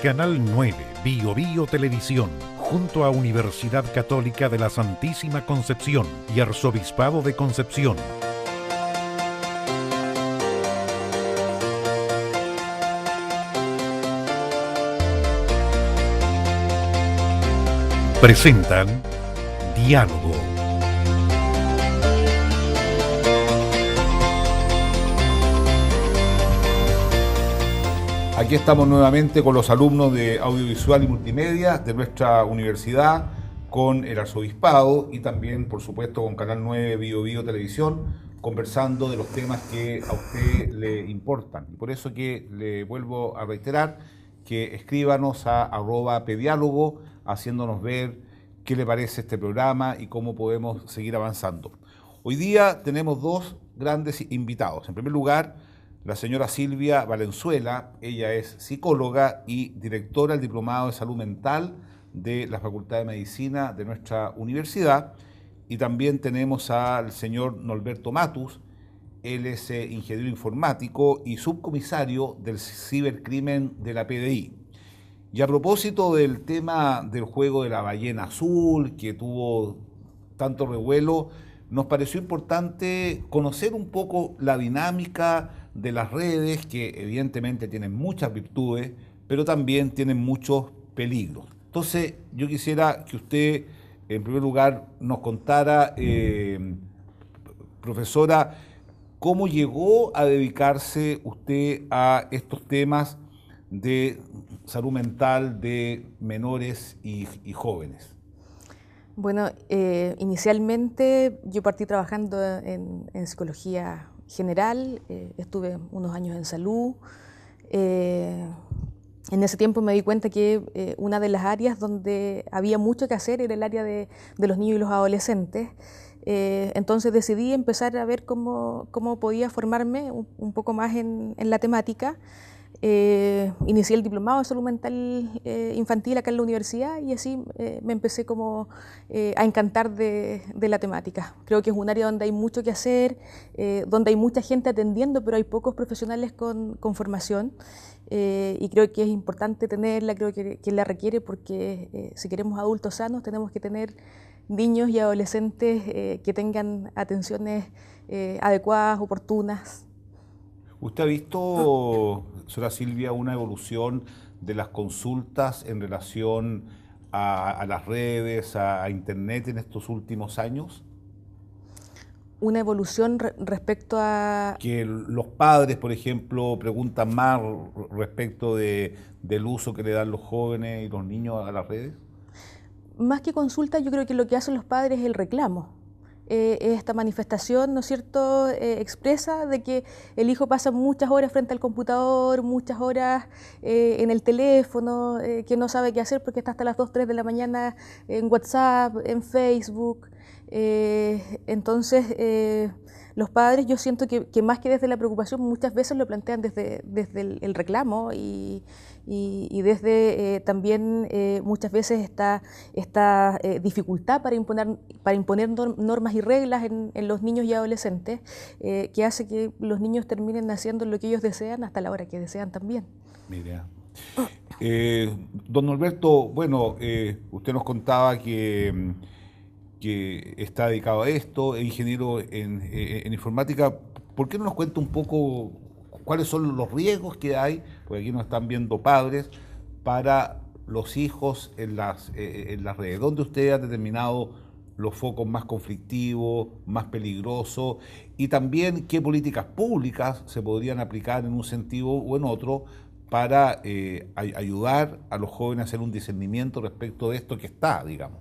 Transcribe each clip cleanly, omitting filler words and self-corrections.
Canal 9 Bio Bio Televisión, junto a Universidad Católica de la Santísima Concepción y Arzobispado de Concepción. Presentan Diálogo. Aquí estamos nuevamente con los alumnos de Audiovisual y Multimedia de nuestra universidad, con el Arzobispado y también, por supuesto, con Canal 9 Bio Bio Televisión, conversando de los temas que a usted le importan. Y por eso que le vuelvo a reiterar que escríbanos a @pediálogo, haciéndonos ver qué le parece este programa y cómo podemos seguir avanzando. Hoy día tenemos dos grandes invitados. En primer lugar, la señora Silvia Valenzuela. Ella es psicóloga y directora del Diplomado de Salud Mental de la Facultad de Medicina de nuestra universidad. Y también tenemos al señor Norberto Matus. Él es ingeniero informático y subcomisario del cibercrimen de la PDI. Y a propósito del tema del juego de la ballena azul, que tuvo tanto revuelo, nos pareció importante conocer un poco la dinámica de las redes, que evidentemente tienen muchas virtudes, pero también tienen muchos peligros. Entonces, yo quisiera que usted, en primer lugar, nos contara, profesora, cómo llegó a dedicarse usted a estos temas de salud mental de menores y jóvenes. Bueno, inicialmente yo partí trabajando en psicología general, estuve unos años en salud. En ese tiempo me di cuenta que una de las áreas donde había mucho que hacer era el área de los niños y los adolescentes. Entonces decidí empezar a ver cómo podía formarme un poco más en la temática. Inicié el diplomado de salud mental infantil acá en la universidad y así me empecé a encantar de la temática. Creo que es un área donde hay mucho que hacer, donde hay mucha gente atendiendo, pero hay pocos profesionales con formación, y creo que es importante tenerla, creo que la requiere porque si queremos adultos sanos tenemos que tener niños y adolescentes que tengan atenciones adecuadas, oportunas. ¿Usted ha visto, señora Silvia, una evolución de las consultas en relación a las redes, a Internet en estos últimos años? Una evolución respecto a... Que los padres, por ejemplo, preguntan más respecto del uso que le dan los jóvenes y los niños a las redes. Más que consulta, yo creo que lo que hacen los padres es el reclamo. Esta manifestación, ¿no es cierto?, expresa de que el hijo pasa muchas horas frente al computador, muchas horas en el teléfono, que no sabe qué hacer porque está hasta las 2, 3 de la mañana en WhatsApp, en Facebook. Entonces, los padres, yo siento que más que desde la preocupación, muchas veces lo plantean desde el reclamo y desde también muchas veces esta dificultad para imponer normas y reglas en los niños y adolescentes, que hace que los niños terminen haciendo lo que ellos desean hasta la hora que desean también. Mira. Don Norberto, bueno, usted nos contaba que está dedicado a esto, es ingeniero en informática. ¿Por qué no nos cuenta un poco cuáles son los riesgos que hay, porque aquí nos están viendo padres, para los hijos en las redes? ¿Dónde usted ha determinado los focos más conflictivos, más peligrosos? Y también, ¿qué políticas públicas se podrían aplicar en un sentido o en otro para ayudar a los jóvenes a hacer un discernimiento respecto de esto que está, digamos?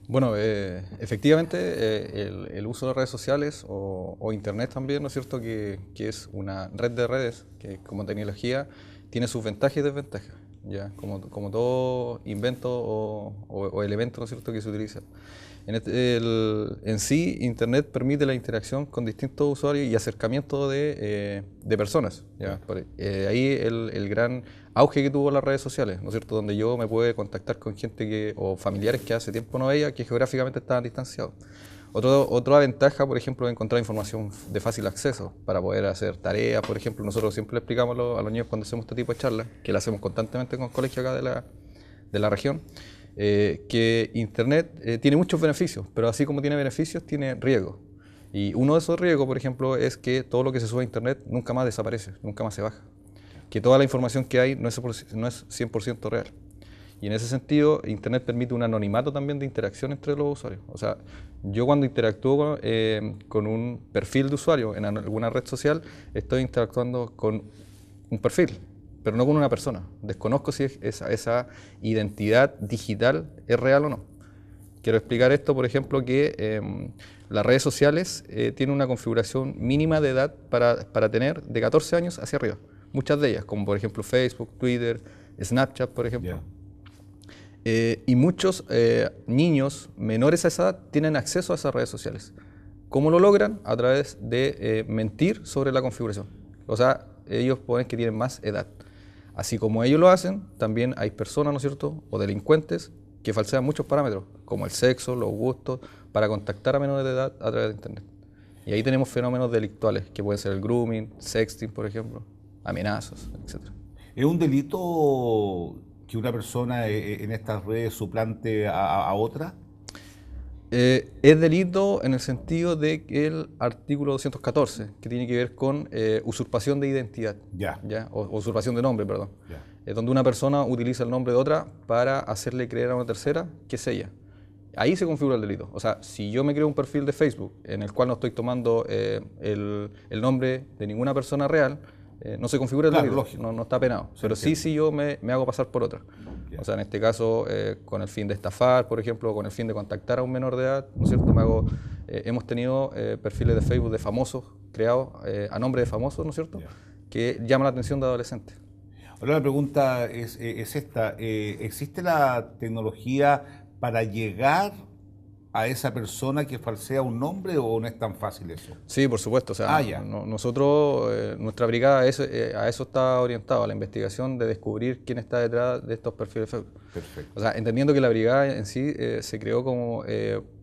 Bueno, efectivamente el uso de redes sociales o Internet también, ¿no es cierto?, que es una red de redes que como tecnología tiene sus ventajas y desventajas, ¿ya? Como todo invento o elemento, ¿no es cierto?, que se utiliza. En sí, Internet permite la interacción con distintos usuarios y acercamiento de personas, ¿ya? Ahí el gran auge que tuvo las redes sociales, ¿no es cierto?, donde yo me puedo contactar con gente o familiares que hace tiempo no veía, que geográficamente estaban distanciados. Otra ventaja, por ejemplo, es encontrar información de fácil acceso para poder hacer tareas, por ejemplo. Nosotros siempre le explicamos a los niños cuando hacemos este tipo de charlas, que la hacemos constantemente con colegios acá de la región, que Internet tiene muchos beneficios, pero así como tiene beneficios, tiene riesgos. Y uno de esos riesgos, por ejemplo, es que todo lo que se sube a Internet nunca más desaparece, nunca más se baja. Que toda la información que hay no es 100% real. Y en ese sentido, Internet permite un anonimato también de interacción entre los usuarios. O sea, yo cuando interactúo con un perfil de usuario en alguna red social, estoy interactuando con un perfil, pero no con una persona. Desconozco si esa identidad digital es real o no. Quiero explicar esto, por ejemplo, que las redes sociales tienen una configuración mínima de edad para tener de 14 años hacia arriba. Muchas de ellas, como por ejemplo Facebook, Twitter, Snapchat, por ejemplo. Yeah. Y muchos niños menores a esa edad tienen acceso a esas redes sociales. ¿Cómo lo logran? A través de mentir sobre la configuración. O sea, ellos ponen que tienen más edad. Así como ellos lo hacen, también hay personas, ¿no es cierto?, o delincuentes que falsean muchos parámetros, como el sexo, los gustos, para contactar a menores de edad a través de Internet. Y ahí tenemos fenómenos delictuales, que pueden ser el grooming, sexting, por ejemplo, amenazas, etc. ¿Es un delito que una persona en estas redes suplante a otra? Es delito en el sentido de que el artículo 214, que tiene que ver con usurpación de identidad, Ya. o usurpación de nombre, perdón. Ya. Donde una persona utiliza el nombre de otra para hacerle creer a una tercera que es ella. Ahí se configura el delito. O sea, si yo me creo un perfil de Facebook en el cual no estoy tomando el nombre de ninguna persona real, no se configura el delito, no está penado. Pero sí, si yo me hago pasar por otra. O sea, en este caso, con el fin de estafar, por ejemplo, o con el fin de contactar a un menor de edad, ¿no es cierto? Hemos tenido perfiles de Facebook de famosos creados a nombre de famosos, ¿no es cierto? Que llaman la atención de adolescentes. Ahora la pregunta es esta. ¿Existe la tecnología para llegar a esa persona que falsea un nombre o no es tan fácil eso? Sí, por supuesto. O sea, nosotros, nuestra brigada a eso está orientada, a la investigación de descubrir quién está detrás de estos perfiles de Facebook. Perfecto. O sea, entendiendo que la brigada en sí se creó como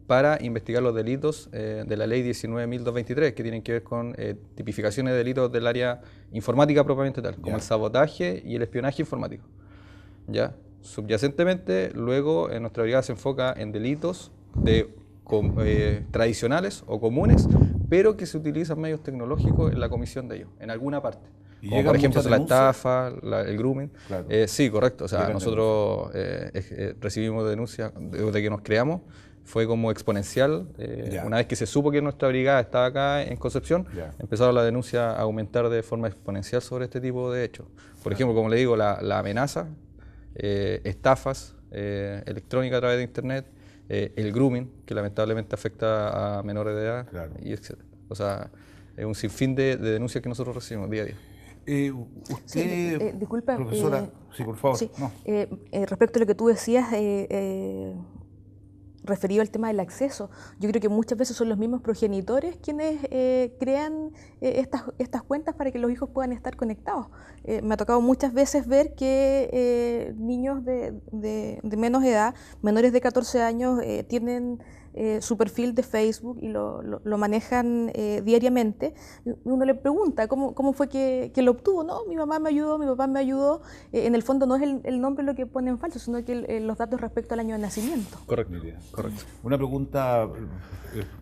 para investigar los delitos de la ley 19.223, que tienen que ver con tipificaciones de delitos del área informática propiamente tal, como el sabotaje y el espionaje informático. ¿Ya? Subyacentemente, luego nuestra brigada se enfoca en delitos tradicionales o comunes, pero que se utilizan medios tecnológicos en la comisión de ellos, en alguna parte. Como por ejemplo la estafa, el grooming. Claro. Sí, correcto. O sea, nosotros recibimos denuncias de que nos creamos. Fue como exponencial. Una vez que se supo que nuestra brigada estaba acá en Concepción, empezaron la denuncia a aumentar de forma exponencial sobre este tipo de hechos. Por ejemplo, como le digo, la amenaza, estafas electrónicas a través de Internet, el grooming, que lamentablemente afecta a menores de edad, y etc. O sea, es un sinfín de denuncias que nosotros recibimos día a día. Usted, disculpa, profesora, sí, por favor. Sí, no. Respecto a lo que tú decías, referido al tema del acceso, yo creo que muchas veces son los mismos progenitores quienes crean estas cuentas para que los hijos puedan estar conectados. Me ha tocado muchas veces ver que niños de menos edad, menores de 14 años, tienen su perfil de Facebook y lo manejan diariamente. Uno le pregunta ¿cómo fue que lo obtuvo? No, mi mamá me ayudó, mi papá me ayudó. En el fondo no es el nombre lo que pone en falso, sino que los datos respecto al año de nacimiento. Correcto. Una pregunta,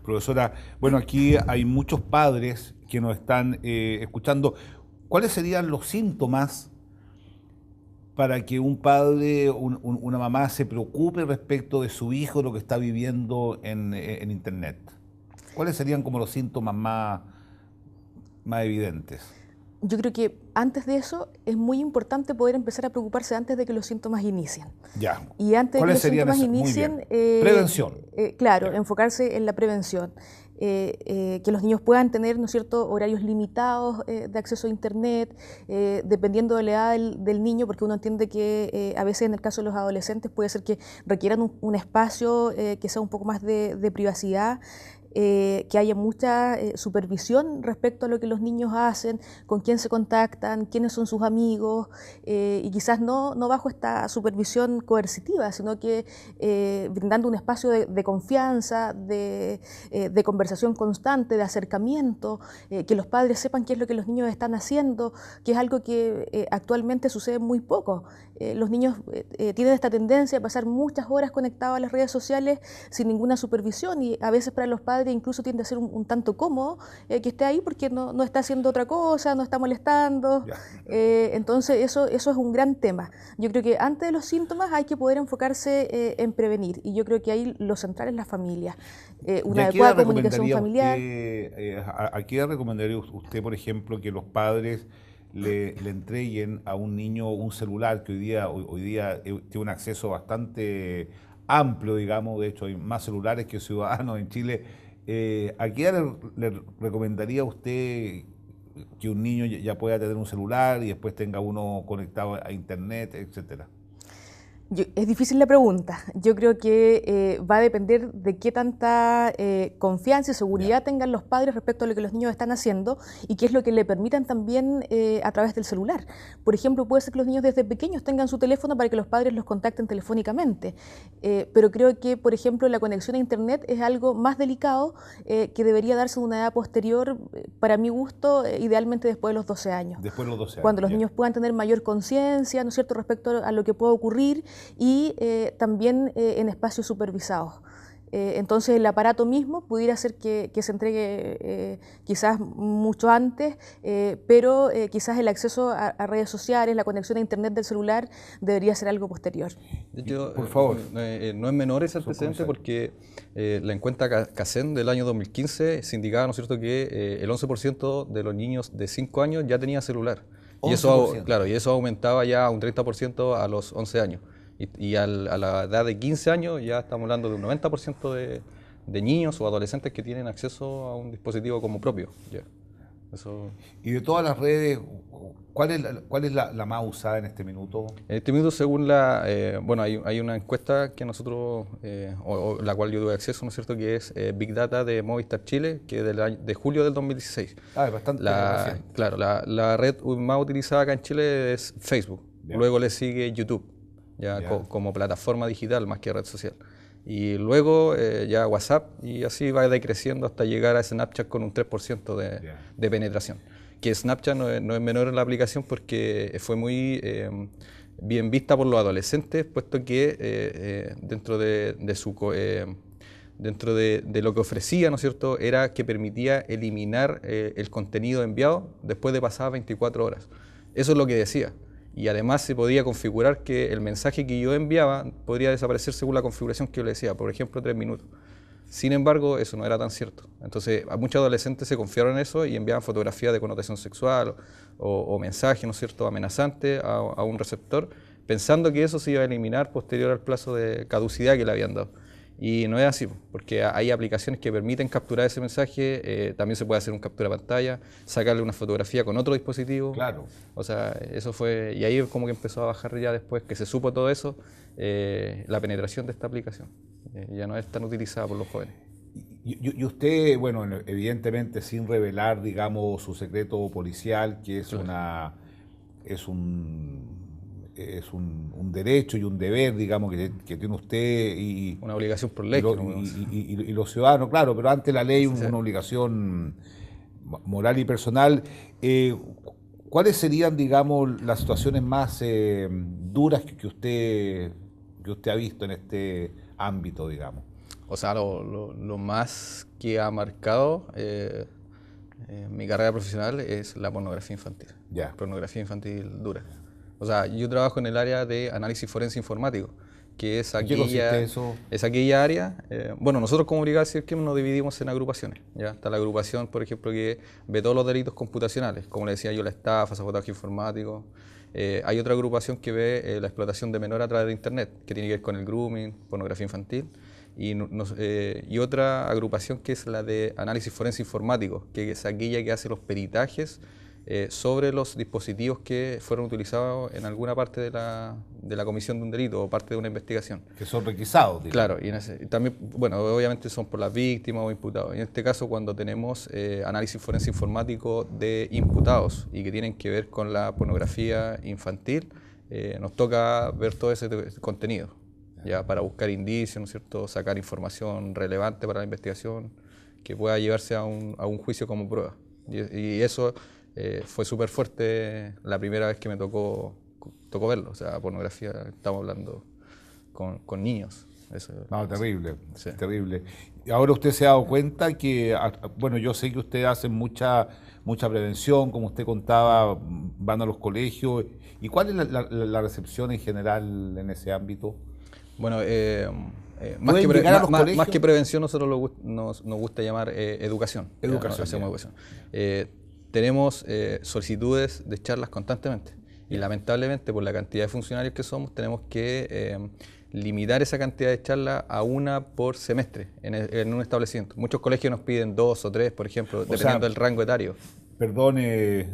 profesora. Bueno, aquí hay muchos padres que nos están escuchando. ¿Cuáles serían los síntomas para que un padre, una mamá se preocupe respecto de su hijo, lo que está viviendo en Internet? ¿Cuáles serían como los síntomas más evidentes? Yo creo que antes de eso es muy importante poder empezar a preocuparse antes de que los síntomas inicien. Ya. Y antes de que los síntomas inicien, prevención. Claro, enfocarse en la prevención. Que los niños puedan tener, ¿no es cierto?, horarios limitados de acceso a Internet, dependiendo de la edad del niño, porque uno entiende que a veces en el caso de los adolescentes puede ser que requieran un espacio que sea un poco más de privacidad. que haya mucha supervisión respecto a lo que los niños hacen, con quién se contactan, quiénes son sus amigos, y quizás no bajo esta supervisión coercitiva, sino que brindando un espacio de confianza, de conversación constante, de acercamiento, que los padres sepan qué es lo que los niños están haciendo, que es algo que actualmente sucede muy poco. Los niños tienen esta tendencia a pasar muchas horas conectados a las redes sociales sin ninguna supervisión, y a veces para los padres incluso tiende a ser un tanto cómodo que esté ahí porque no está haciendo otra cosa, no está molestando. Entonces eso es un gran tema. Yo creo que antes de los síntomas hay que poder enfocarse en prevenir, y yo creo que ahí lo central es la familia. Una adecuada comunicación familiar. ¿A qué edad recomendaría usted, por ejemplo, que los padres le entreguen a un niño un celular que hoy día tiene un acceso bastante amplio, digamos? De hecho hay más celulares que ciudadanos en Chile. ¿A qué edad le recomendaría a usted que un niño ya pueda tener un celular y después tenga uno conectado a internet, etcétera? Es difícil la pregunta. Yo creo que va a depender de qué tanta confianza y seguridad tengan los padres respecto a lo que los niños están haciendo y qué es lo que le permitan también a través del celular. Por ejemplo, puede ser que los niños desde pequeños tengan su teléfono para que los padres los contacten telefónicamente, pero creo que, por ejemplo, la conexión a internet es algo más delicado que debería darse en una edad posterior, para mi gusto, idealmente después de los 12 años. Después de los 12 años. Cuando los niños puedan tener mayor conciencia, ¿no es cierto?, respecto a lo que puede ocurrir, y también en espacios supervisados. Entonces el aparato mismo pudiera ser que se entregue quizás mucho antes, pero quizás el acceso a redes sociales, la conexión a internet del celular debería ser algo posterior. Por favor. No es menor ese antecedente, porque la encuesta CACEN del año 2015 se indicaba, ¿no es cierto?, que el 11% de los niños de 5 años ya tenía celular. Y eso, claro, y eso aumentaba ya a un 30% a los 11 años. Y a la edad de 15 años ya estamos hablando de un 90% de niños o adolescentes que tienen acceso a un dispositivo como propio. Yeah. Eso. Y de todas las redes, ¿cuál es la más usada en este minuto? En este minuto, según bueno, hay una encuesta que nosotros, o la cual yo tuve acceso, ¿no es cierto?, que es Big Data de Movistar Chile, que es de julio del 2016. Es bastante reciente. Claro, la red más utilizada acá en Chile es Facebook. Yeah. Luego le sigue YouTube. Como plataforma digital más que red social. Y luego ya WhatsApp, y así va decreciendo hasta llegar a Snapchat con un 3% de penetración. Que Snapchat no es menor en la aplicación porque fue muy bien vista por los adolescentes, puesto que dentro de lo que ofrecía, ¿no es cierto?, era que permitía eliminar el contenido enviado después de pasadas 24 horas. Eso es lo que decía. Y además se podía configurar que el mensaje que yo enviaba podría desaparecer según la configuración que yo le decía, por ejemplo 3 minutos. Sin embargo, eso no era tan cierto. Entonces, muchos adolescentes se confiaron en eso y enviaban fotografías de connotación sexual o mensajes, ¿no es cierto?, amenazantes a un receptor, pensando que eso se iba a eliminar posterior al plazo de caducidad que le habían dado. Y no es así, porque hay aplicaciones que permiten capturar ese mensaje, también se puede hacer un captura de pantalla, sacarle una fotografía con otro dispositivo. Claro. O sea, eso fue, y ahí como que empezó a bajar ya después que se supo todo eso, la penetración de esta aplicación. Ya no es tan utilizada por los jóvenes. Y usted, bueno, evidentemente sin revelar, digamos, su secreto policial, que es un derecho y un deber, digamos, que tiene usted y una obligación por ley. Y los ciudadanos, claro, pero ante la ley una obligación moral y personal. ¿Cuáles serían, digamos, las situaciones más duras que usted ha visto en este ámbito, digamos? O sea, lo más que ha marcado mi carrera profesional es la pornografía infantil. Pornografía infantil dura. O sea, yo trabajo en el área de análisis forense informático, que es aquella área. Bueno, nosotros como Brigada Cibercrimen nos dividimos en agrupaciones. ¿Ya? Está la agrupación, por ejemplo, que ve todos los delitos computacionales, como le decía yo, la estafa, sabotaje informático. Hay otra agrupación que ve la explotación de menor a través de Internet, que tiene que ver con el grooming, pornografía infantil. Y otra agrupación que es la de análisis forense informático, que es aquella que hace los peritajes sobre los dispositivos que fueron utilizados en alguna parte de la comisión de un delito o parte de una investigación. Que son requisados, digamos. Claro, y también, bueno, obviamente son por las víctimas o imputados. En este caso, cuando tenemos análisis forense informático de imputados y que tienen que ver con la pornografía infantil, nos toca ver todo ese contenido, ya para buscar indicios, ¿no es cierto?, sacar información relevante para la investigación que pueda llevarse a un juicio como prueba. Y eso fue súper fuerte la primera vez que me tocó verlo. O sea, pornografía, estamos hablando con niños. Eso, no, terrible, sí. Terrible. Y ahora usted se ha dado cuenta que, bueno, yo sé que usted hace mucha prevención, como usted contaba, van a los colegios. ¿Y cuál es la recepción en general en ese ámbito? Bueno, más que prevención, nosotros nos gusta llamar educación. Hacemos educación. Tenemos solicitudes de charlas constantemente y lamentablemente por la cantidad de funcionarios que somos tenemos que limitar esa cantidad de charlas a una por semestre en un establecimiento. Muchos colegios nos piden 2 o 3, por ejemplo, dependiendo del rango etario. Perdone,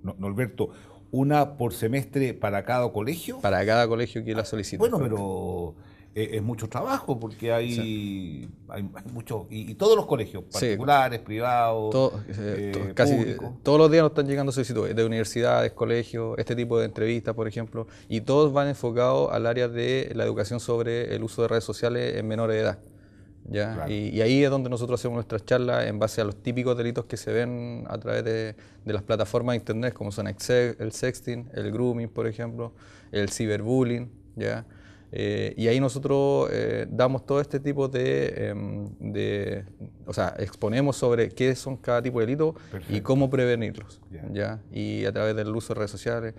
Norberto, ¿una por semestre para cada colegio? Para cada colegio que la solicita. Bueno, pero es mucho trabajo porque hay muchos, y todos los colegios, particulares, sí, privados, casi públicos. Todos los días nos están llegando solicitudes de universidades, colegios, este tipo de entrevistas, por ejemplo, y todos van enfocados al área de la educación sobre el uso de redes sociales en menores de edad. ¿Ya? Claro. Y ahí es donde nosotros hacemos nuestras charlas en base a los típicos delitos que se ven a través de las plataformas de internet, como son el sexting, el grooming, por ejemplo, el ciberbullying, ¿ya? Y ahí nosotros damos todo este tipo o sea, exponemos sobre qué son cada tipo de delito. Perfecto. Y cómo prevenirlos, ¿ya? Y a través del uso de redes sociales.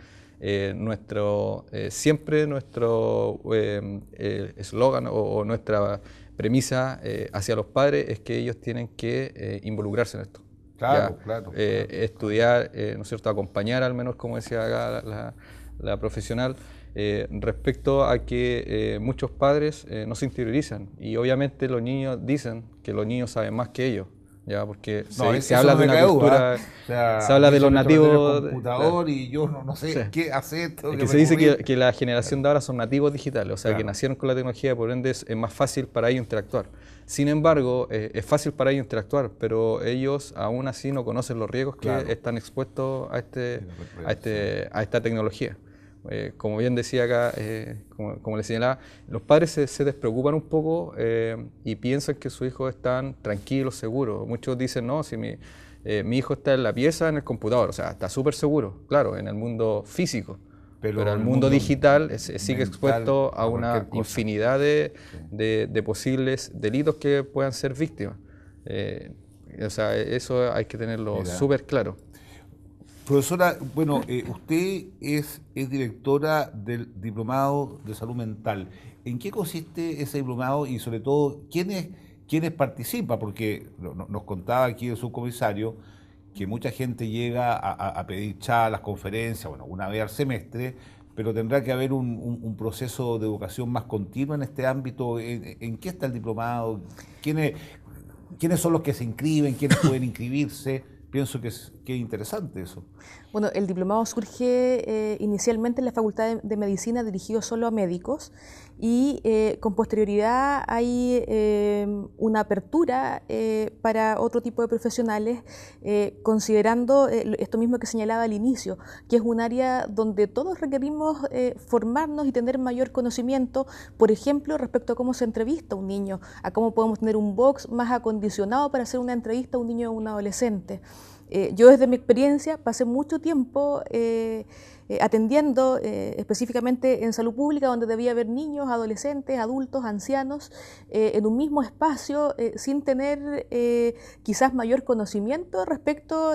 Siempre nuestro eslogan o nuestra premisa hacia los padres es que ellos tienen que involucrarse en esto. Claro, claro. Estudiar, ¿no es cierto?, acompañar al menos, como decía acá la profesional, respecto a que muchos padres no se interiorizan y obviamente los niños dicen que los niños saben más que ellos. Ya, porque se habla de una cultura, o sea, se habla de los nativos computador, y yo no sé, sí, qué hace esto. Es que se dice que la generación de ahora son nativos digitales, o sea, claro, que nacieron con la tecnología, por ende es más fácil para ellos interactuar. Sin embargo, es fácil para ellos interactuar, pero ellos aún así no conocen los riesgos que, claro, están expuestos a esta tecnología. Como bien decía acá, como les señalaba, los padres se despreocupan un poco y piensan que sus hijos están tranquilos, seguros. Muchos dicen, no, si mi hijo está en la pieza, en el computador, o sea, está súper seguro, claro, en el mundo físico. Pero el mundo digital sigue expuesto a una infinidad de posibles delitos que puedan ser víctimas. O sea, eso hay que tenerlo súper claro. Profesora, bueno, usted es directora del Diplomado de Salud Mental. ¿En qué consiste ese diplomado y sobre todo quiénes participan? Porque nos contaba aquí el subcomisario que mucha gente llega a pedir charlas, conferencias, bueno, una vez al semestre, pero tendrá que haber un proceso de educación más continua en este ámbito. ¿En qué está el diplomado? ¿Quiénes son los que se inscriben? ¿Quiénes pueden inscribirse? Pienso que es interesante eso. Bueno, el diplomado surge inicialmente en la Facultad de Medicina, dirigido solo a médicos, y con posterioridad hay una apertura para otro tipo de profesionales, considerando esto mismo que señalaba al inicio, que es un área donde todos requerimos formarnos y tener mayor conocimiento, por ejemplo, respecto a cómo se entrevista a un niño, a cómo podemos tener un box más acondicionado para hacer una entrevista a un niño o un adolescente. Yo desde mi experiencia pasé mucho tiempo atendiendo específicamente en salud pública, donde debía haber niños, adolescentes, adultos, ancianos, en un mismo espacio, sin tener quizás mayor conocimiento respecto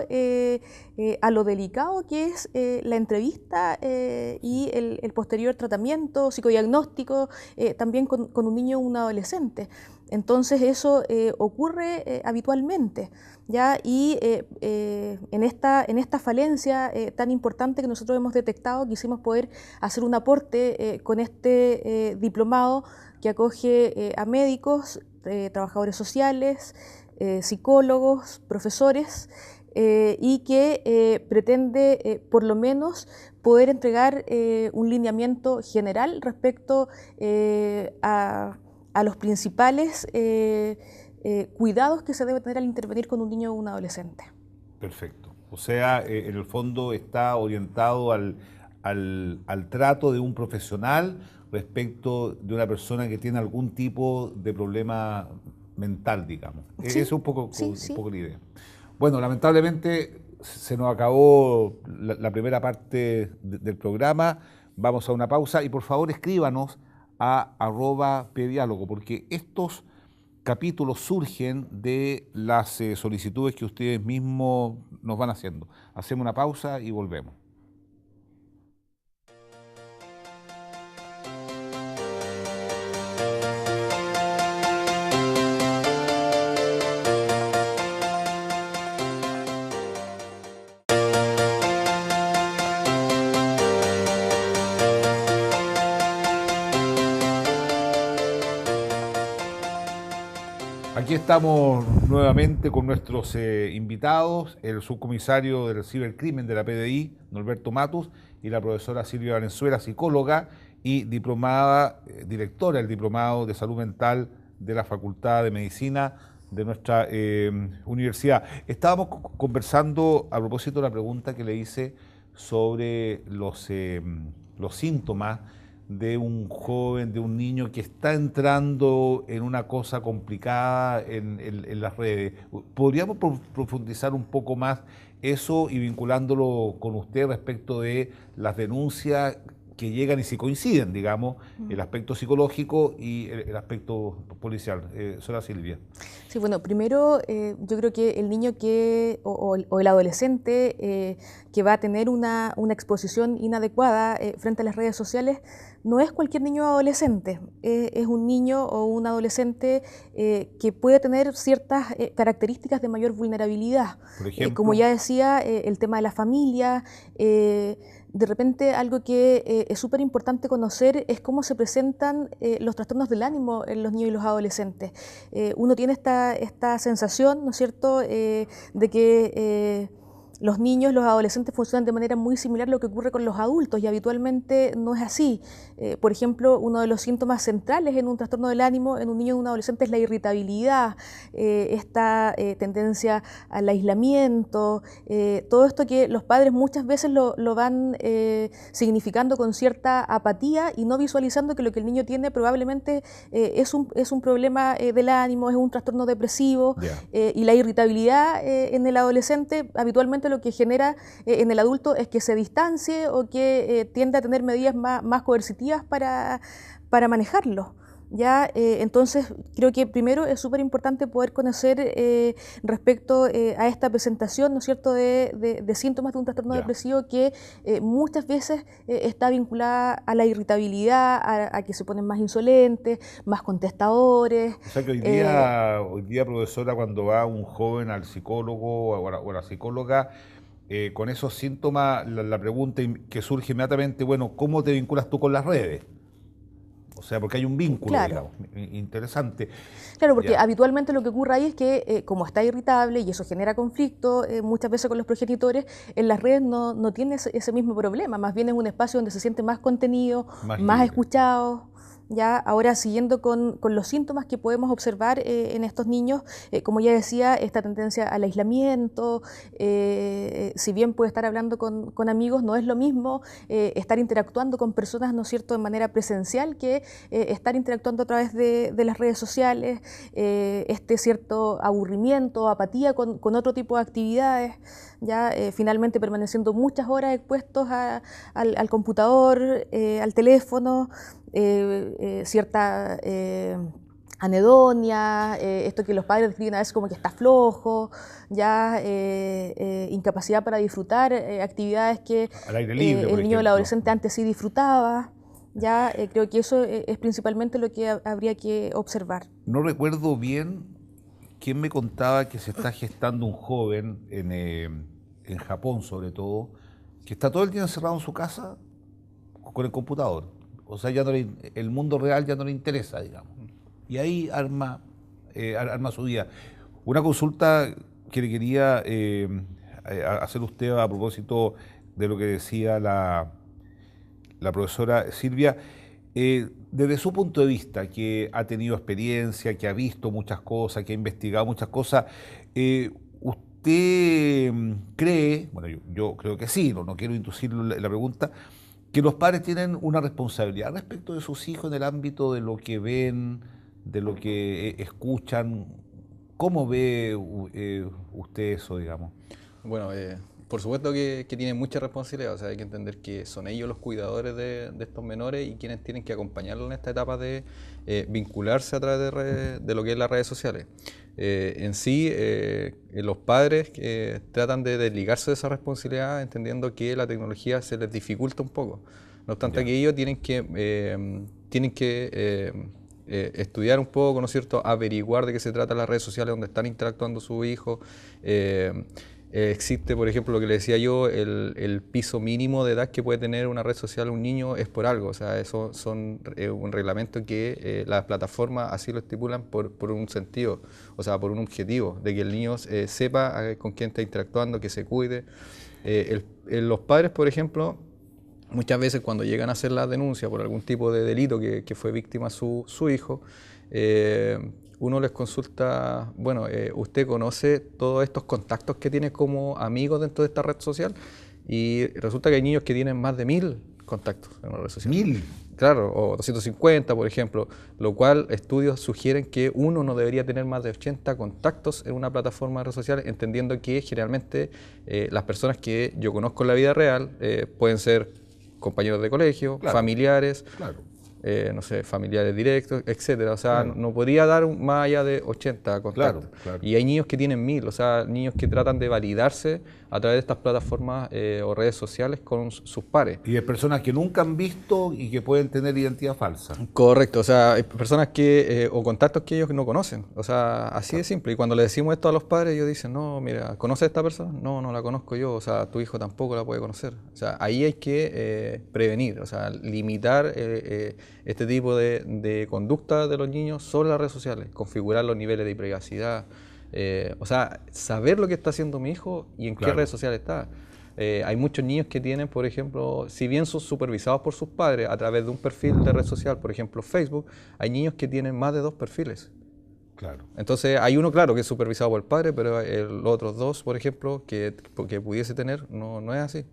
a lo delicado que es la entrevista y el posterior tratamiento psicodiagnóstico, también con un niño o un adolescente. Entonces eso ocurre habitualmente, ¿ya? Y en esta falencia tan importante que nosotros hemos detectado, quisimos poder hacer un aporte con este diplomado que acoge a médicos, trabajadores sociales, psicólogos, profesores, y que pretende por lo menos poder entregar un lineamiento general respecto a los principales cuidados que se debe tener al intervenir con un niño o un adolescente. Perfecto. O sea, en el fondo está orientado al trato de un profesional respecto de una persona que tiene algún tipo de problema mental, digamos. Sí, Esa es un poco sí. la idea. Bueno, lamentablemente se nos acabó la primera parte del programa. Vamos a una pausa y por favor escríbanos a @pediálogo, porque estos capítulos surgen de las solicitudes que ustedes mismos nos van haciendo. Hacemos una pausa y volvemos. Aquí estamos nuevamente con nuestros invitados, el subcomisario del cibercrimen de la PDI, Norberto Matus, y la profesora Silvia Valenzuela, psicóloga y diplomada, directora del Diplomado de Salud Mental de la Facultad de Medicina de nuestra universidad. Estábamos conversando a propósito de la pregunta que le hice sobre los síntomas de un joven, de un niño que está entrando en una cosa complicada en las redes. ¿Podríamos profundizar un poco más eso y vinculándolo con usted respecto de las denuncias que llegan y si coinciden, digamos, el aspecto psicológico y el aspecto policial? Señora Silvia. Sí, bueno, primero yo creo que el niño o el adolescente que va a tener una exposición inadecuada frente a las redes sociales no es cualquier niño o adolescente, es un niño o un adolescente que puede tener ciertas características de mayor vulnerabilidad. Por ejemplo, como ya decía, el tema de la familia. De repente algo que es súper importante conocer es cómo se presentan los trastornos del ánimo en los niños y los adolescentes. Uno tiene esta sensación, ¿no es cierto?, de que los niños, los adolescentes funcionan de manera muy similar a lo que ocurre con los adultos y habitualmente no es así. Por ejemplo, uno de los síntomas centrales en un trastorno del ánimo en un niño y un adolescente es la irritabilidad, esta tendencia al aislamiento, todo esto que los padres muchas veces lo van significando con cierta apatía y no visualizando que lo que el niño tiene probablemente es un problema del ánimo, es un trastorno depresivo. Y la irritabilidad en el adolescente habitualmente lo que genera en el adulto es que se distancie o que tiende a tener medidas más coercitivas para manejarlo. ¿Ya? Entonces, creo que primero es súper importante poder conocer respecto a esta presentación, ¿no es cierto?, de síntomas de un trastorno depresivo que muchas veces está vinculada a la irritabilidad, a que se ponen más insolentes, más contestadores. O sea que hoy día, profesora, cuando va un joven al psicólogo o a la psicóloga, con esos síntomas, la pregunta que surge inmediatamente, bueno, ¿cómo te vinculas tú con las redes? O sea, porque hay un vínculo, digamos, interesante. Claro, porque habitualmente lo que ocurre ahí es que como está irritable y eso genera conflicto muchas veces con los progenitores, en las redes no tiene ese mismo problema, más bien es un espacio donde se siente más contenido, más escuchado. Ya, ahora siguiendo con los síntomas que podemos observar en estos niños, como ya decía, esta tendencia al aislamiento, si bien puede estar hablando con amigos, no es lo mismo estar interactuando con personas, ¿no es cierto?, de manera presencial que estar interactuando a través de las redes sociales, este cierto aburrimiento, apatía con otro tipo de actividades, ya finalmente permaneciendo muchas horas expuestos al computador, al teléfono, cierta anedonia, esto que los padres describen a veces como que está flojo, ya incapacidad para disfrutar actividades que al aire libre, el niño o el adolescente antes sí disfrutaba. Ya creo que eso es principalmente lo que habría que observar. No recuerdo bien quién me contaba que se está gestando un joven en Japón, sobre todo, que está todo el día encerrado en su casa con el computador. O sea, ya el mundo real ya no le interesa, digamos. Y ahí arma su vida. Una consulta que le quería hacer usted a propósito de lo que decía la profesora Silvia. Desde su punto de vista, que ha tenido experiencia, que ha visto muchas cosas, que ha investigado muchas cosas, ¿usted cree, bueno, yo creo que sí, no quiero inducir la pregunta, que los padres tienen una responsabilidad respecto de sus hijos en el ámbito de lo que ven, de lo que escuchan? ¿Cómo ve usted eso, digamos? Bueno, por supuesto que tienen mucha responsabilidad, o sea, hay que entender que son ellos los cuidadores de estos menores y quienes tienen que acompañarlos en esta etapa de vincularse a través de lo que es las redes sociales. En sí, los padres tratan de desligarse de esa responsabilidad entendiendo que la tecnología se les dificulta un poco. No obstante que ellos tienen que estudiar un poco, ¿no es cierto?, averiguar de qué se trata las redes sociales donde están interactuando sus hijos. Existe, por ejemplo, lo que le decía yo, el piso mínimo de edad que puede tener una red social un niño es por algo, o sea, eso son un reglamento que las plataformas así lo estipulan por un sentido, o sea, por un objetivo, de que el niño sepa con quién está interactuando, que se cuide. Los padres, por ejemplo, muchas veces cuando llegan a hacer la denuncia por algún tipo de delito que fue víctima su hijo, uno les consulta, bueno, ¿usted conoce todos estos contactos que tiene como amigos dentro de esta red social? Y resulta que hay niños que tienen más de 1000 contactos en una red social. 1000. Claro, o 250, por ejemplo, lo cual estudios sugieren que uno no debería tener más de 80 contactos en una plataforma de redes sociales, entendiendo que generalmente las personas que yo conozco en la vida real pueden ser compañeros de colegio, claro, familiares, claro. No sé, familiares directos, etcétera. O sea, no podría dar más allá de 80 contactos. Claro, claro. Y hay niños que tienen 1000, o sea, niños que tratan de validarse a través de estas plataformas o redes sociales con sus pares. Y de personas que nunca han visto y que pueden tener identidad falsa. Correcto, o sea, hay personas que, o contactos que ellos no conocen, o sea, así de simple. Y cuando le decimos esto a los padres, ellos dicen, no, mira, ¿conoces a esta persona? No, no la conozco yo, o sea, tu hijo tampoco la puede conocer. O sea, ahí hay que prevenir, o sea, limitar este tipo de conducta de los niños sobre las redes sociales, configurar los niveles de privacidad, o sea, saber lo que está haciendo mi hijo y en qué redes sociales está. Hay muchos niños que tienen, por ejemplo, si bien son supervisados por sus padres a través de un perfil de red social, por ejemplo Facebook, hay niños que tienen más de 2 perfiles. Claro. Entonces hay uno, claro, que es supervisado por el padre, pero los otros 2, por ejemplo, que pudiese tener, no es así.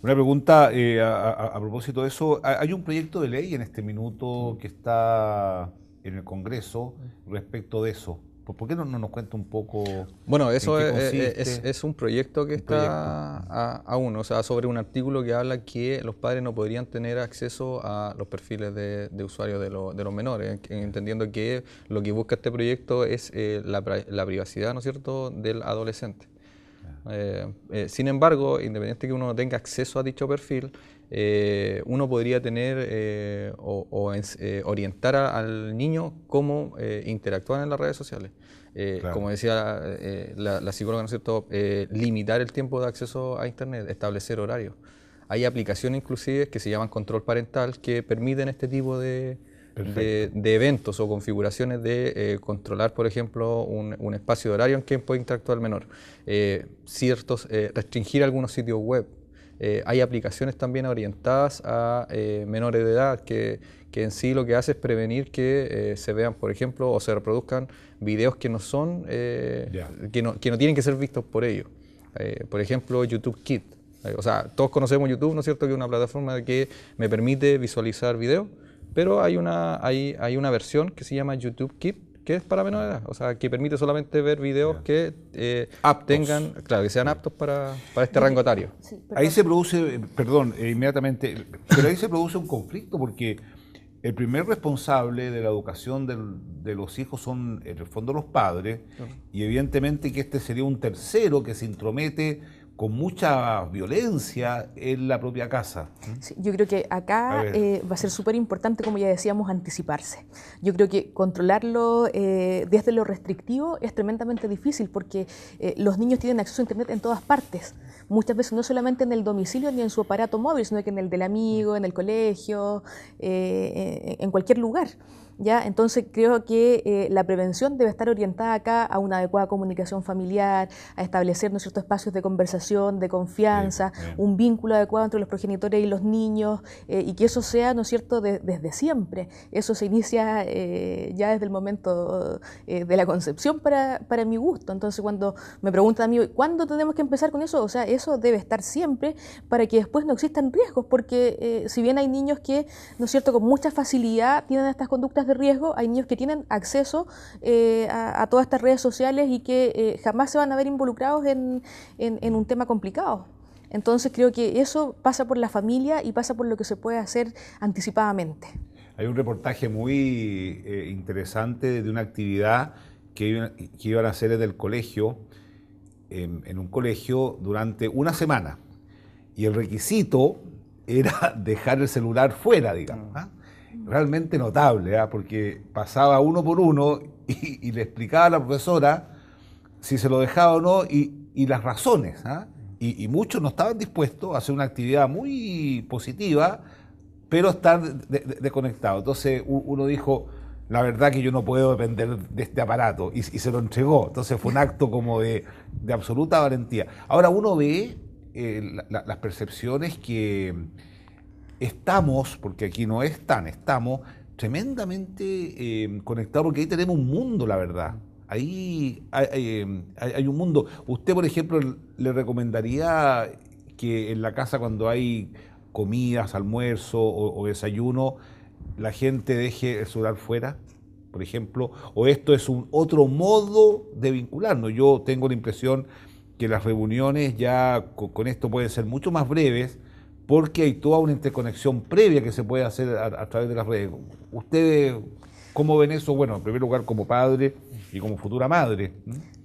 Una pregunta a propósito de eso. Hay un proyecto de ley en este minuto que está en el Congreso respecto de eso. ¿Por qué no nos cuenta un poco? Bueno, eso en qué consiste? es un proyecto que está aún, o sea, sobre un artículo que habla que los padres no podrían tener acceso a los perfiles de usuarios de los menores, entendiendo que lo que busca este proyecto es la privacidad, ¿no es cierto?, del adolescente. Sin embargo, independiente que uno no tenga acceso a dicho perfil, uno podría tener orientar al niño cómo interactuar en las redes sociales. Claro. Como decía la psicóloga, ¿no es cierto?, limitar el tiempo de acceso a Internet, establecer horarios. Hay aplicaciones inclusive que se llaman control parental que permiten este tipo de eventos o configuraciones de controlar, por ejemplo, un espacio de horario en que puede interactuar el menor. Restringir algunos sitios web. Hay aplicaciones también orientadas a menores de edad que en sí lo que hace es prevenir que se vean, por ejemplo, o se reproduzcan videos que no son, que no tienen que ser vistos por ellos. Por ejemplo, YouTube Kids. O sea, todos conocemos YouTube, ¿no es cierto?, que es una plataforma que me permite visualizar videos, pero hay una versión que se llama YouTube Kids, que es para menores de edad, o sea, que permite solamente ver videos que tengan, claro, que sean aptos para este rango etario. Sí, Ahí se produce, inmediatamente, pero ahí se produce un conflicto porque el primer responsable de la educación de los hijos son, en el fondo, los padres, y evidentemente que este sería un tercero que se intromete con mucha violencia en la propia casa. Sí, yo creo que acá va a ser súper importante, como ya decíamos, anticiparse. Yo creo que controlarlo desde lo restrictivo es tremendamente difícil porque los niños tienen acceso a Internet en todas partes. Muchas veces no solamente en el domicilio ni en su aparato móvil, sino que en el del amigo, en el colegio, en cualquier lugar. ¿Ya? Entonces creo que la prevención debe estar orientada acá a una adecuada comunicación familiar, a establecer, ¿no es cierto?, espacios de conversación, de confianza, un vínculo adecuado entre los progenitores y los niños, y que eso sea, ¿no es cierto?, desde siempre. Eso se inicia ya desde el momento de la concepción para mi gusto. Entonces cuando me preguntan a mí, ¿cuándo tenemos que empezar con eso? O sea, eso debe estar siempre para que después no existan riesgos, porque si bien hay niños que, ¿no es cierto?, con mucha facilidad tienen estas conductas de riesgo, hay niños que tienen acceso a todas estas redes sociales y que jamás se van a ver involucrados en un tema complicado. Entonces creo que eso pasa por la familia y pasa por lo que se puede hacer anticipadamente. Hay un reportaje muy interesante de una actividad que iban a hacer en el colegio, en un colegio durante una semana. Y el requisito era dejar el celular fuera, digamos. ¿Ah? Realmente notable, ¿eh? Porque pasaba uno por uno y le explicaba a la profesora si se lo dejaba o no y las razones. ¿Ah? Y muchos no estaban dispuestos a hacer una actividad muy positiva, pero estar desconectados. Entonces uno dijo, la verdad que yo no puedo depender de este aparato, y se lo entregó. Entonces fue un acto como de absoluta valentía. Ahora uno ve las percepciones que estamos, porque aquí no están, estamos tremendamente conectados, porque ahí tenemos un mundo, la verdad. Ahí hay un mundo. Usted, por ejemplo, le recomendaría que en la casa, cuando hay comidas, almuerzo o desayuno, la gente deje el celular fuera, por ejemplo, o esto es un otro modo de vincularnos. Yo tengo la impresión que las reuniones ya con esto pueden ser mucho más breves, porque hay toda una interconexión previa que se puede hacer a través de las redes. ¿Ustedes cómo ven eso? Bueno, en primer lugar como padre y como futura madre.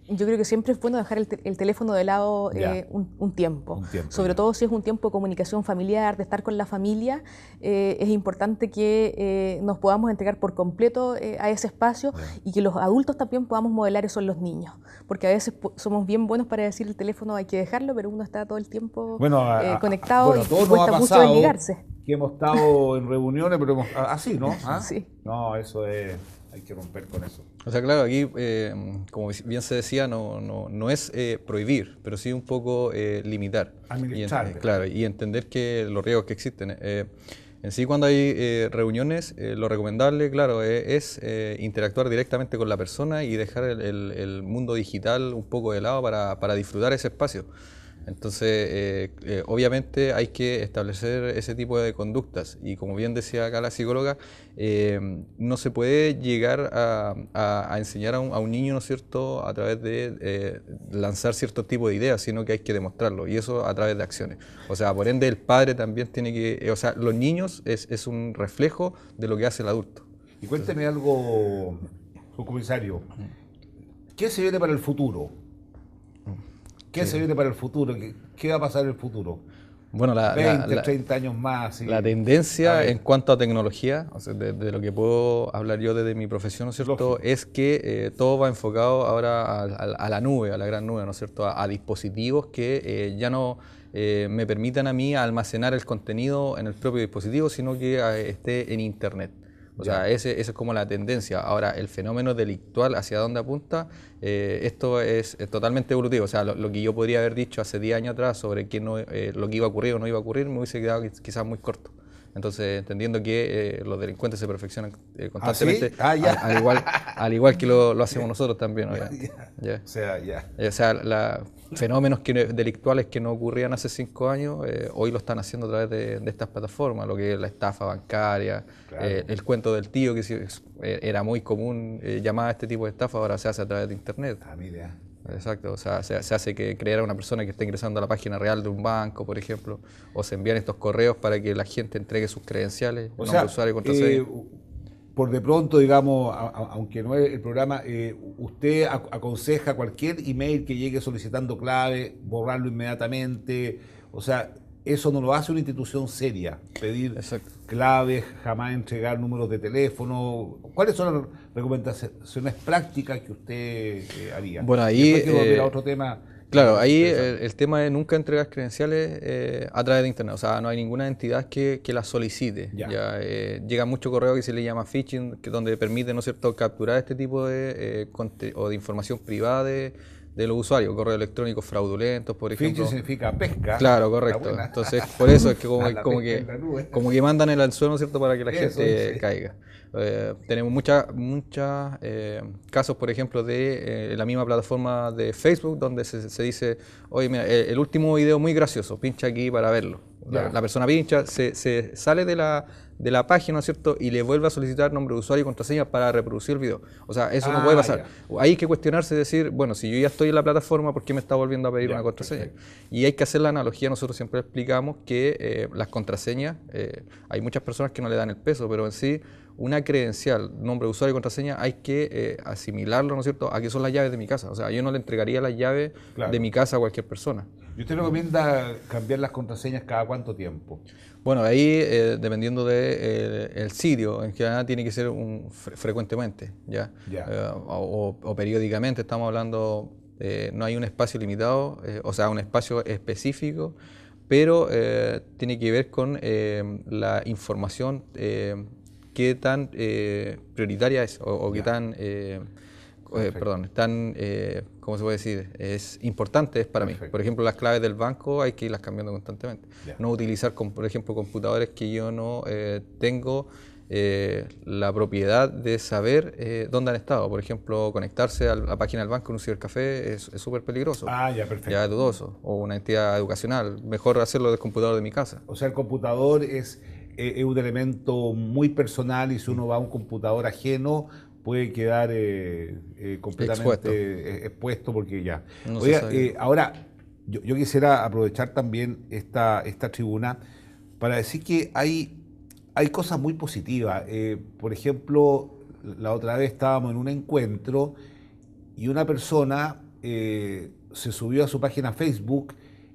Yo creo que siempre es bueno dejar el teléfono de lado un tiempo. Sobre todo si es un tiempo de comunicación familiar, de estar con la familia, es importante que nos podamos entregar por completo a ese espacio y que los adultos también podamos modelar eso en los niños. Porque a veces somos bien buenos para decir el teléfono hay que dejarlo, pero uno está todo el tiempo conectado y cuesta mucho desligarse. Que hemos estado en reuniones, pero así, ¿no? ¿Ah? Sí. No, eso es... Hay que romper con eso. O sea, claro, aquí, como bien se decía, no es prohibir, pero sí un poco limitar. Administrar. Claro, y entender que los riesgos que existen. En sí, cuando hay reuniones, lo recomendable, claro, es interactuar directamente con la persona y dejar el mundo digital un poco de lado para disfrutar ese espacio. Entonces, obviamente hay que establecer ese tipo de conductas y como bien decía acá la psicóloga, no se puede llegar a enseñar a un niño, ¿no es cierto?, a través de lanzar cierto tipo de ideas, sino que hay que demostrarlo y eso a través de acciones. O sea, por ende el padre también tiene que, o sea, los niños es un reflejo de lo que hace el adulto. Y cuénteme algo, subcomisario, ¿qué se viene para el futuro? ¿Qué se viene para el futuro? ¿Qué va a pasar en el futuro? Bueno, 20, 30 años más. La tendencia en cuanto a tecnología, o sea, de lo que puedo hablar yo desde mi profesión, ¿no es cierto?, lógico, es que todo va enfocado ahora a la nube, a la gran nube, ¿no es cierto?, a dispositivos que ya no me permitan a mí almacenar el contenido en el propio dispositivo, sino que esté en Internet. O sea, esa es como la tendencia. Ahora, el fenómeno delictual, ¿hacia dónde apunta? Esto es totalmente evolutivo. O sea, lo que yo podría haber dicho hace 10 años atrás sobre lo que iba a ocurrir o no iba a ocurrir, me hubiese quedado quizás muy corto. Entonces, entendiendo que los delincuentes se perfeccionan constantemente, ¿Ah, sí? al igual que lo hacemos nosotros también, obviamente. O sea, fenómenos delictuales que no ocurrían hace 5 años, hoy lo están haciendo a través de estas plataformas, lo que es la estafa bancaria, claro, el cuento del tío, que era muy común llamar a este tipo de estafa, ahora se hace a través de Internet. Mira. Exacto, o sea, se hace que crear a una persona que esté ingresando a la página real de un banco, por ejemplo, o se envían estos correos para que la gente entregue sus credenciales, nombre de usuario y contraseña. Por de pronto, digamos, aunque no es el programa, usted aconseja cualquier email que llegue solicitando clave, borrarlo inmediatamente, o sea, eso no lo hace una institución seria, pedir claves, jamás entregar números de teléfono. ¿Cuáles son las recomendaciones prácticas que usted haría? Bueno, ahí quiero volver a otro tema Claro, ahí el tema es nunca entregar credenciales a través de internet, o sea, no hay ninguna entidad que las solicite. Ya, llega mucho correo que se le llama phishing, donde permite, ¿no es cierto?, capturar este tipo de, o de información privada de los usuarios, correos electrónicos fraudulentos, por ejemplo. Phishing significa pesca. Claro, correcto. Entonces, por eso es que como que mandan el anzuelo, ¿no es cierto?, para que la gente caiga. Tenemos muchos casos, por ejemplo, de la misma plataforma de Facebook, donde se dice, oye, mira, el último video muy gracioso, pincha aquí para verlo. La persona pincha, se sale de la página, ¿no es cierto?, y le vuelve a solicitar nombre de usuario y contraseña para reproducir el video. O sea, eso no puede pasar. Hay que cuestionarse y decir, bueno, si yo ya estoy en la plataforma, ¿por qué me está volviendo a pedir una contraseña? Perfecto. Y hay que hacer la analogía, nosotros siempre explicamos que las contraseñas, hay muchas personas que no le dan el peso, pero en sí, una credencial, nombre de usuario y contraseña, hay que asimilarlo, ¿no es cierto?, a que son las llaves de mi casa. O sea, yo no le entregaría las llaves de mi casa a cualquier persona. ¿Y usted recomienda cambiar las contraseñas cada cuánto tiempo? Bueno, ahí dependiendo del sitio, en general tiene que ser frecuentemente, ¿ya? O periódicamente, estamos hablando, no hay un espacio limitado, o sea, un espacio específico, pero tiene que ver con la información, qué tan prioritaria es, o qué tan... ¿cómo se puede decir? Es importante es para mí. Por ejemplo, las claves del banco hay que irlas cambiando constantemente. No utilizar, por ejemplo, computadores que yo no tengo la propiedad de saber dónde han estado. Por ejemplo, conectarse a la página del banco en un cibercafé es súper peligroso. Perfecto. Ya es dudoso. O una entidad educacional. Mejor hacerlo del computador de mi casa. O sea, el computador es un elemento muy personal y si uno va a un computador ajeno puede quedar completamente expuesto porque ya. No. Oiga, ahora, yo quisiera aprovechar también esta tribuna para decir que hay cosas muy positivas. Por ejemplo, la otra vez estábamos en un encuentro y una persona se subió a su página Facebook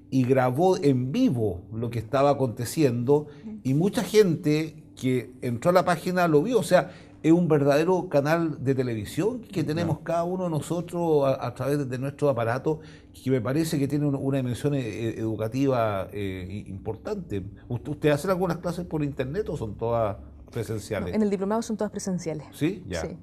y grabó en vivo lo que estaba aconteciendo y mucha gente que entró a la página lo vio. O sea, es un verdadero canal de televisión que tenemos cada uno de nosotros a través de nuestro aparato, que me parece que tiene una dimensión educativa importante. ¿Usted hace algunas clases por internet o son todas presenciales? No, en el diplomado son todas presenciales. ¿Sí? Ya. Sí.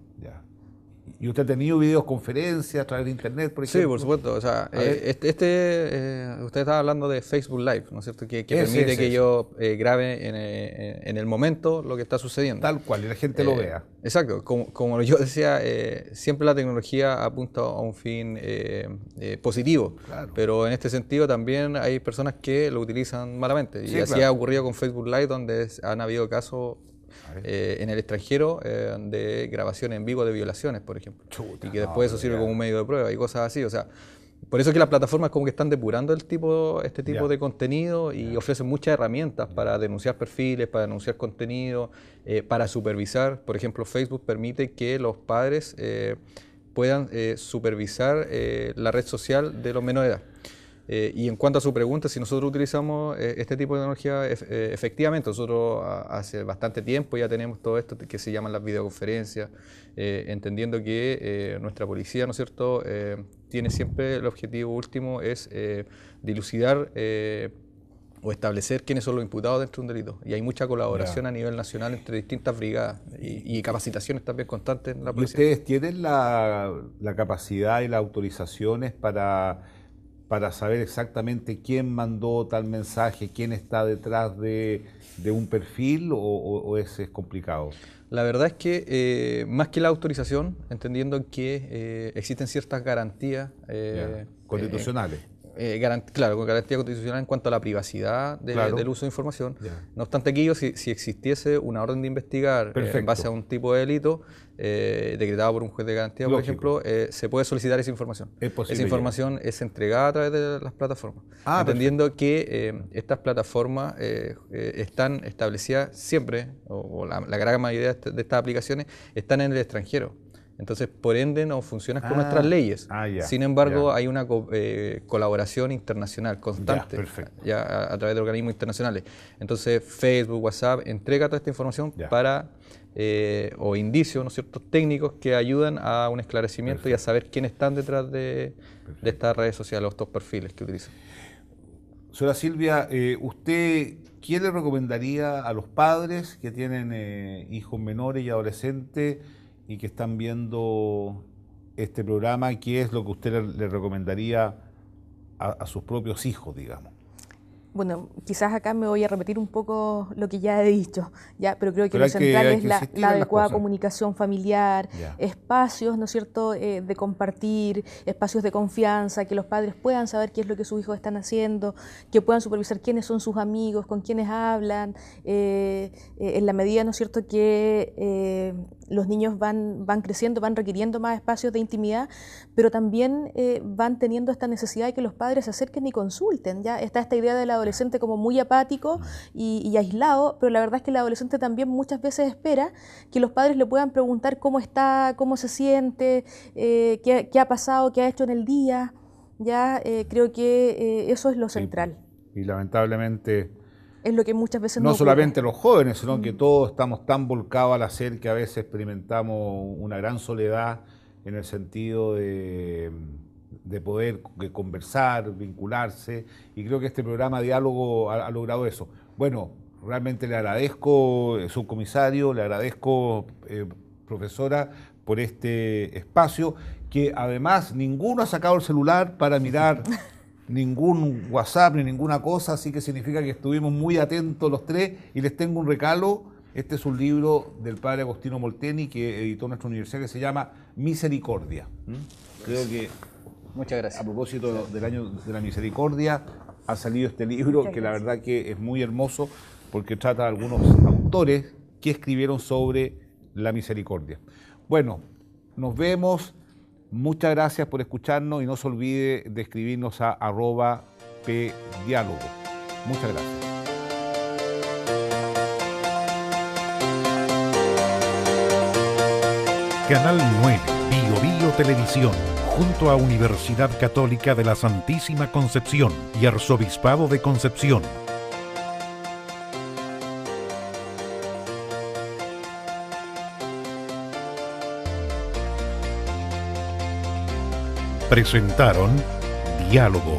¿Y usted ha tenido videoconferencias a través de internet, por ejemplo? Sí, por supuesto. O sea, usted estaba hablando de Facebook Live, ¿no es cierto? Que permite que yo grabe en el momento lo que está sucediendo. Tal cual, y la gente lo vea. Exacto. Como yo decía, siempre la tecnología apunta a un fin positivo. Claro. Pero en este sentido también hay personas que lo utilizan malamente. Y así ha ocurrido con Facebook Live, donde han habido casos en el extranjero de grabaciones en vivo de violaciones, por ejemplo. Y que después eso sirve como un medio de prueba y cosas así. O sea, por eso es que las plataformas como que están depurando este tipo de contenido y ofrecen muchas herramientas para denunciar perfiles, para denunciar contenido, para supervisar. Por ejemplo, Facebook permite que los padres puedan supervisar la red social de los menores de edad. Y en cuanto a su pregunta, si nosotros utilizamos este tipo de tecnología, efectivamente, nosotros hace bastante tiempo ya tenemos todo esto que se llaman las videoconferencias, entendiendo que nuestra policía, ¿no es cierto?, tiene siempre el objetivo último es dilucidar o establecer quiénes son los imputados dentro de un delito. Y hay mucha colaboración a nivel nacional entre distintas brigadas y capacitaciones también constantes en la policía. ¿Y ustedes tienen la capacidad y las autorizaciones para saber exactamente quién mandó tal mensaje, quién está detrás de un perfil o es complicado? La verdad es que más que la autorización, entendiendo que existen ciertas garantías constitucionales. Claro, con garantía constitucional en cuanto a la privacidad del uso de información. No obstante aquello, si existiese una orden de investigar en base a un tipo de delito decretado por un juez de garantía, por ejemplo, se puede solicitar esa información. Esa información es entregada a través de las plataformas, entendiendo que estas plataformas están establecidas siempre, o la gran mayoría de estas aplicaciones están en el extranjero. Entonces, por ende, no funcionan con nuestras leyes. Ya, Sin embargo, ya. hay una colaboración internacional constante a través de organismos internacionales. Entonces, Facebook, WhatsApp, entrega toda esta información para, o indicios, ¿no es cierto?, técnicos que ayudan a un esclarecimiento y a saber quiénes están detrás de estas redes sociales o estos perfiles que utilizan. Señora Silvia, ¿usted qué le recomendaría a los padres que tienen hijos menores y adolescentes y que están viendo este programa? ¿Qué es lo que usted le recomendaría a sus propios hijos, digamos? Bueno, quizás acá me voy a repetir un poco lo que ya he dicho, pero creo que lo central es la adecuada comunicación familiar, espacios, ¿no es cierto?, de compartir, espacios de confianza, que los padres puedan saber qué es lo que sus hijos están haciendo, que puedan supervisar quiénes son sus amigos, con quiénes hablan, en la medida, ¿no es cierto?, que los niños van creciendo, van requiriendo más espacios de intimidad, pero también van teniendo esta necesidad de que los padres se acerquen y consulten. Ya está esta idea del adolescente como muy apático y aislado, pero la verdad es que el adolescente también muchas veces espera que los padres le puedan preguntar cómo está, cómo se siente, qué ha pasado, qué ha hecho en el día. Creo que eso es lo central. Y lamentablemente es lo que muchas veces no solamente los jóvenes, sino que todos estamos tan volcados al hacer que a veces experimentamos una gran soledad en el sentido de poder conversar, vincularse, y creo que este programa Diálogo ha logrado eso. Bueno, realmente le agradezco, subcomisario, le agradezco, profesora, por este espacio, que además ninguno ha sacado el celular para mirar ningún WhatsApp ni ninguna cosa, así que significa que estuvimos muy atentos los tres, y les tengo un regalo. Este es un libro del padre Agostino Molteni que editó nuestra universidad, que se llama Misericordia. Creo que, muchas gracias, a propósito del año de la misericordia, ha salido este libro que la verdad que es muy hermoso, porque trata de algunos autores que escribieron sobre la misericordia. Bueno, nos vemos. Muchas gracias por escucharnos y no se olvide de escribirnos a @pdiálogo. Muchas gracias. Canal 9, Bio Bio Televisión, junto a Universidad Católica de la Santísima Concepción y Arzobispado de Concepción. Presentaron Diálogo.